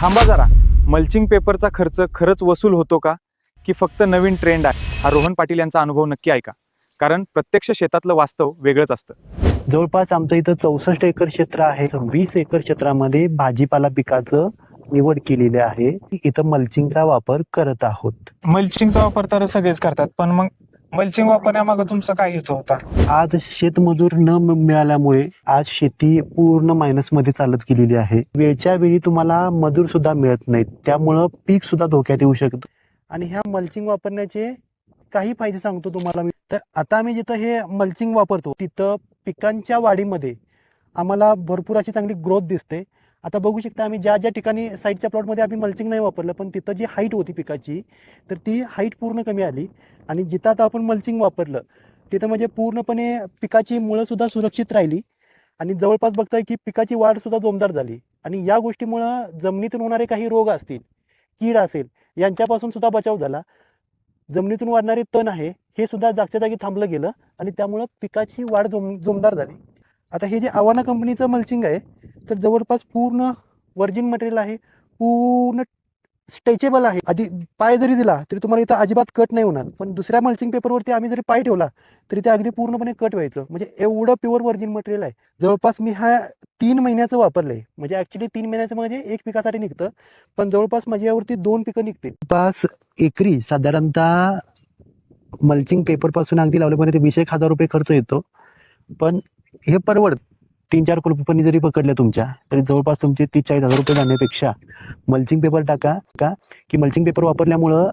थांबा जरा, मल्चिंग पेपरचा खर्च खरंच वसूल होतो का, की फक्त नवीन ट्रेंड आहे? हा रोहन पाटील यांचा अनुभव नक्की ऐका, कारण प्रत्यक्ष शेतातलं वास्तव वेगळंच असतं. जवळपास आमचं इथं 64 एकर क्षेत्र आहे. 20 एकर क्षेत्रामध्ये भाजीपाला पिकाचं निवड केलेली आहे. इथं मल्चिंगचा वापर करत आहोत. मल्चिंगचा वापर तर सगळेच करतात, पण मग मल्चिंग वापरण्यामागे तुमचा काय हेतू होता? आज शेतमजूर न मिळाल्यामुळे आज शेती पूर्ण मायनसमध्ये चालत गेलेली आहे. वेळच्या वेळी तुम्हाला मजूर सुद्धा मिळत नाहीत, त्यामुळं पीक सुद्धा धोक्यात येऊ शकतं. आणि ह्या मल्चिंग वापरण्याचे काही फायदे सांगतो तुम्हाला मी. तर आता आम्ही जिथं हे मल्चिंग वापरतो तिथं पिकांच्या वाढीमध्ये आम्हाला भरपूर अशी चांगली ग्रोथ दिसते. आता बघू शकता आम्ही ज्या ज्या ठिकाणी साईडच्या प्लॉटमध्ये आम्ही मल्चिंग नाही वापरलं, पण तिथं जी हाईट होती पिकाची, तर ती हाईट पूर्ण कमी आली. आणि जिथं आता आपण मल्चिंग वापरलं तिथं म्हणजे पूर्णपणे पिकाची मुळं सुद्धा सुरक्षित राहिली आणि जवळपास बघताय की पिकाची वाढ सुद्धा जोमदार झाली. आणि या गोष्टीमुळं जमिनीतून होणारे काही रोग असतील, कीड असेल, यांच्यापासून सुद्धा बचाव झाला. जमिनीतून वाढणारे तण आहे हे सुद्धा जागच्या जागी थांबलं गेलं आणि त्यामुळं पिकाची वाढ जोमदार झाली. आता हे जे आव्हाना कंपनीचं मल्चिंग आहे तर जवळपास पूर्ण वर्जिन मटेरियल आहे, पूर्ण स्ट्रेचेबल आहे. आधी पाय जरी दिला तरी तुम्हाला इथं अजिबात कट नाही होणार, पण दुसऱ्या मल्चिंग पेपरवरती आम्ही जरी पाय ठेवला तरी ते अगदी पूर्णपणे कट व्हायचं. म्हणजे एवढं प्युअर वर्जिन मटेरियल आहे. जवळपास मी हा 3 महिन्याचं वापरलंय. म्हणजे ॲक्च्युली 3 महिन्याचं म्हणजे 1 पिकासाठी निघतं, पण जवळपास माझ्यावरती 2 पिकं निघतील. पास एकरी साधारणतः मल्चिंग पेपरपासून अगदी लावल्यापर्यंत 20,000 रुपये खर्च येतो. पण हे परवडत. 3-4 कुलपणी जरी पकडल्या तुमच्या तरी जवळपास तुमचे 30-40,000 रुपये जाण्यापेक्षा मल्चिंग पेपर टाका की मल्चिंग पेपर वापरल्यामुळं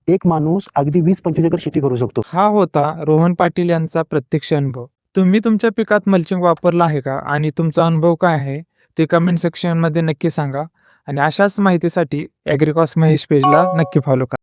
एक माणूस अगदी 20-25 एकर शेती करू शकतो. हा होता रोहन पाटील यांचा प्रत्यक्ष अनुभव. तुम्ही तुमच्या पिकात मल्चिंग वापरला आहे का आणि तुमचा अनुभव काय आहे ते कमेंट सेक्शनमध्ये नक्की सांगा. आणि अशाच माहितीसाठी ॲग्रिकॉस महेश पेजला नक्की फॉलो करा.